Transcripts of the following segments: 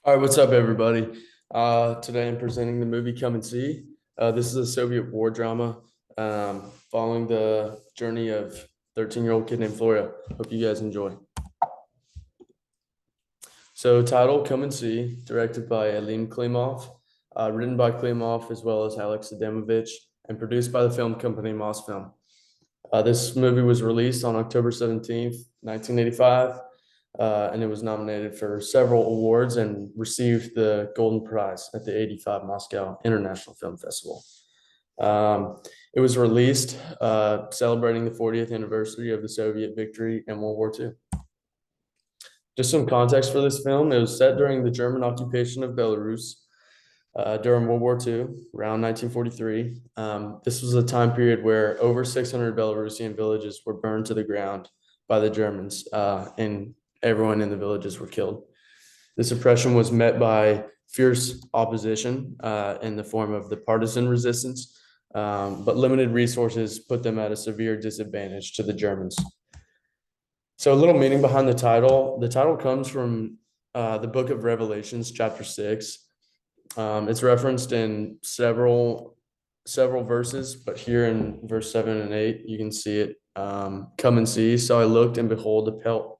All right, what's up, everybody? Today I'm presenting the movie Come and See. This is a Soviet war drama following the journey of 13-year-old kid named Floria. Hope you guys enjoy. So, title Come and See, directed by Alim Klimov, written by Klimov as well as Alex Adamovich, and produced by the film company Mosfilm. This movie was released on October 17th, 1985, and it was nominated for several awards and received the Golden Prize at the 85 Moscow International Film Festival. It was released celebrating the 40th anniversary of the Soviet victory in World War II. Just some context for this film, it was set during the German occupation of Belarus during World War II, around 1943. This was a time period where over 600 Belarusian villages were burned to the ground by the Germans, and everyone in the villages were killed. This oppression was met by fierce opposition in the form of the partisan resistance, but limited resources put them at a severe disadvantage to the Germans. So, a little meaning behind the title. The title comes from the book of Revelations, chapter 6. It's referenced in several verses, but here in verse 7 and 8, you can see it. Come and see. So I looked, and behold, a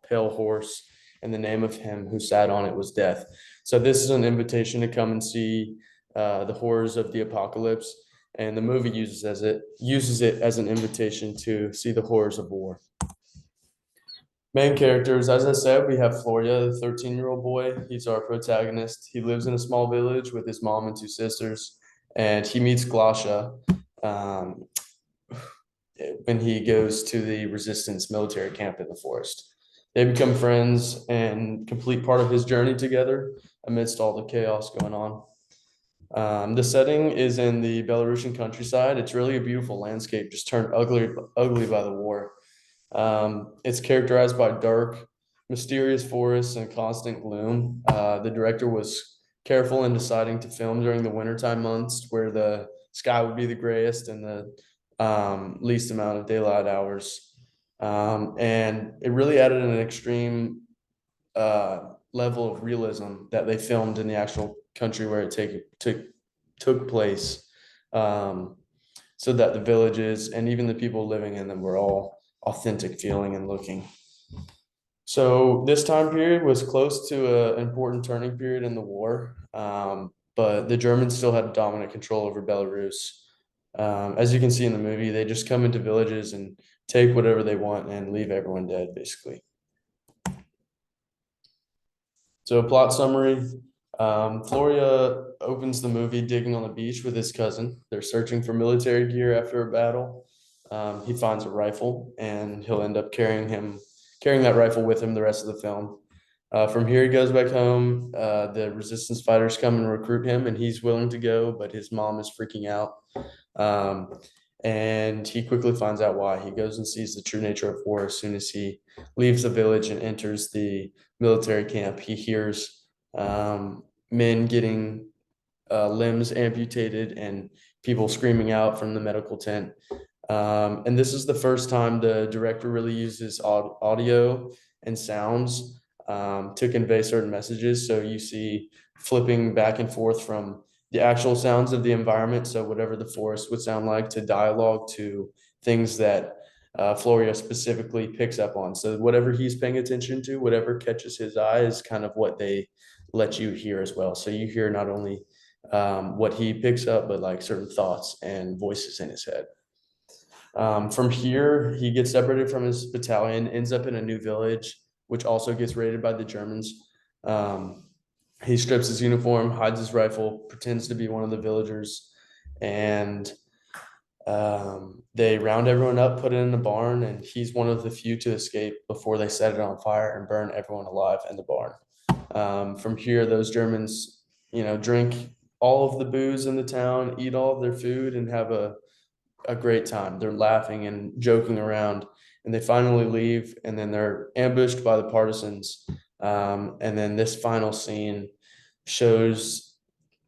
pale horse, and the name of him who sat on it was Death. So this is an invitation to come and see the horrors of the apocalypse, and the movie uses it as an invitation to see the horrors of war. Main characters, as I said, we have Floria, the 13-year-old boy. He's our protagonist. He lives in a small village with his mom and two sisters, and he meets Glasha um, when he goes to the resistance military camp in the forest. They become friends and complete part of his journey together amidst all the chaos going on. The setting is in the Belarusian countryside. It's really a beautiful landscape, just turned ugly by the war. It's characterized by dark, mysterious forests and constant gloom. The director was careful in deciding to film during the wintertime months where the sky would be the grayest and the least amount of daylight hours. And it really added an extreme level of realism that they filmed in the actual country where took place, so that the villages and even the people living in them were all authentic feeling and looking. So this time period was close to an important turning period in the war, but the Germans still had dominant control over Belarus. As you can see in the movie, they just come into villages and take whatever they want and leave everyone dead, basically. So, plot summary. Floria opens the movie digging on the beach with his cousin. They're searching for military gear after a battle. He finds a rifle, and he'll end up carrying that rifle with him the rest of the film. From here, he goes back home. The resistance fighters come and recruit him, and he's willing to go, but his mom is freaking out. Um, and he quickly finds out why. He goes and sees the true nature of war as soon as he leaves the village and enters the military camp. He hears men getting limbs amputated and people screaming out from the medical tent. And this is the first time the director really uses audio and sounds to convey certain messages. So you see flipping back and forth from the actual sounds of the environment, so whatever the forest would sound like, to dialogue, to things that Floria specifically picks up on. So whatever he's paying attention to, whatever catches his eye, is kind of what they let you hear as well. So you hear not only what he picks up, but like certain thoughts and voices in his head. From here, he gets separated from his battalion, ends up in a new village, which also gets raided by the Germans. Um, he strips his uniform, hides his rifle, pretends to be one of the villagers, and they round everyone up, put it in the barn, and he's one of the few to escape before they set it on fire and burn everyone alive in the barn. From here, those Germans, drink all of the booze in the town, eat all of their food, and have a great time. They're laughing and joking around, and they finally leave, and then they're ambushed by the partisans. And then this final scene shows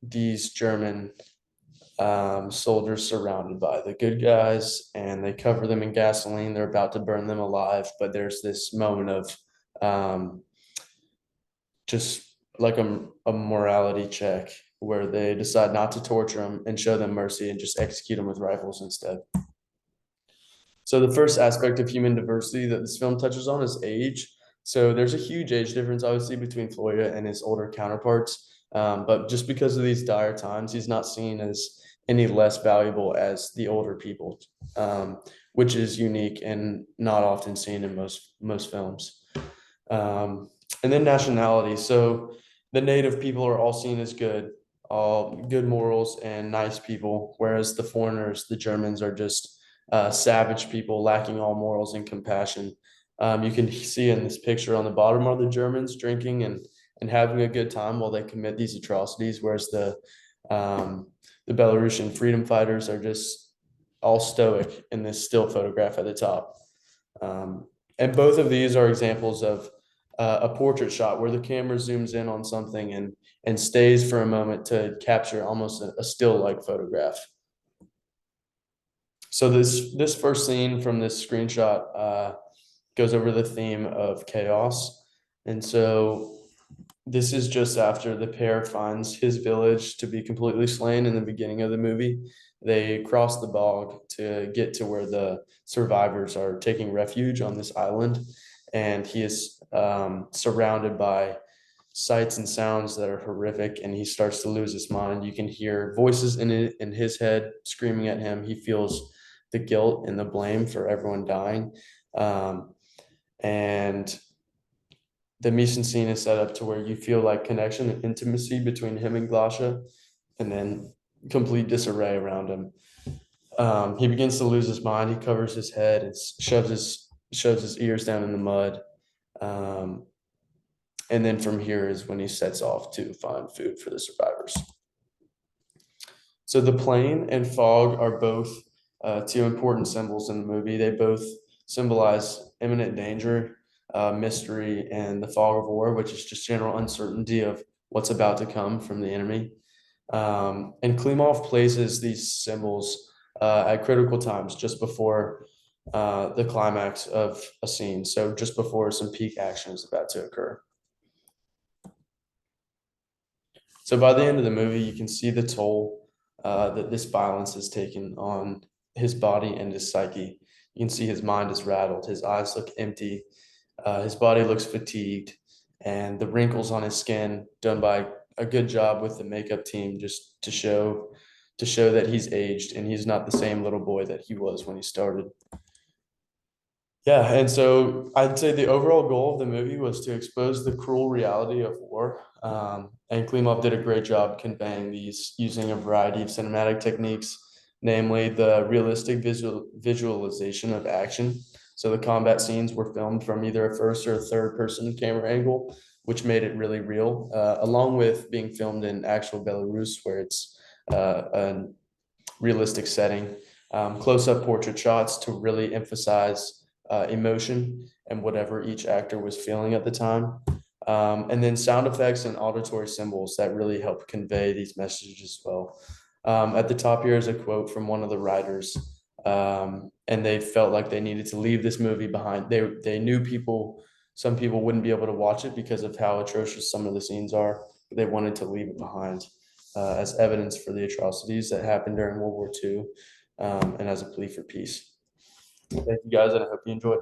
these German soldiers surrounded by the good guys, and they cover them in gasoline. They're about to burn them alive, but there's this moment of just like a morality check where they decide not to torture them and show them mercy and just execute them with rifles instead. So the first aspect of human diversity that this film touches on is age. So there's a huge age difference, obviously, between Floria and his older counterparts. But just because of these dire times, he's not seen as any less valuable as the older people, which is unique and not often seen in most films. And then nationality. So the native people are all seen as good, all good morals and nice people, whereas the foreigners, the Germans, are just savage people lacking all morals and compassion. You can see in this picture on the bottom are the Germans drinking and having a good time while they commit these atrocities, whereas the Belarusian freedom fighters are just all stoic in this still photograph at the top. And both of these are examples of a portrait shot where the camera zooms in on something and stays for a moment to capture almost a still like photograph. So this first scene from this screenshot goes over the theme of chaos. And so this is just after the pair finds his village to be completely slain in the beginning of the movie. They cross the bog to get to where the survivors are taking refuge on this island. And he is surrounded by sights and sounds that are horrific, and he starts to lose his mind. You can hear voices in his head screaming at him. He feels the guilt and the blame for everyone dying. And the mise en scene is set up to where you feel like connection and intimacy between him and Glasha, and then complete disarray around him. He begins to lose his mind. He covers his head and shoves his ears down in the mud. And then from here is when he sets off to find food for the survivors. So the plane and fog are both two important symbols in the movie. They both symbolize imminent danger, mystery, and the fog of war, which is just general uncertainty of what's about to come from the enemy. And Klimov places these symbols at critical times just before the climax of a scene. So just before some peak action is about to occur. So by the end of the movie, you can see the toll that this violence has taken on his body and his psyche. You can see his mind is rattled, his eyes look empty, his body looks fatigued, and the wrinkles on his skin done by a good job with the makeup team just to show that he's aged and he's not the same little boy that he was when he started. Yeah, and so I'd say the overall goal of the movie was to expose the cruel reality of war. And Klimov did a great job conveying these using a variety of cinematic techniques, namely the realistic visualization of action. So the combat scenes were filmed from either a first or a third person camera angle, which made it really real, along with being filmed in actual Belarus, where it's a realistic setting. Close-up portrait shots to really emphasize emotion and whatever each actor was feeling at the time. And then sound effects and auditory symbols that really help convey these messages as well. At the top here is a quote from one of the writers, and they felt like they needed to leave this movie behind. They knew some people wouldn't be able to watch it because of how atrocious some of the scenes are. But they wanted to leave it behind as evidence for the atrocities that happened during World War II, and as a plea for peace. Thank you guys, and I hope you enjoyed.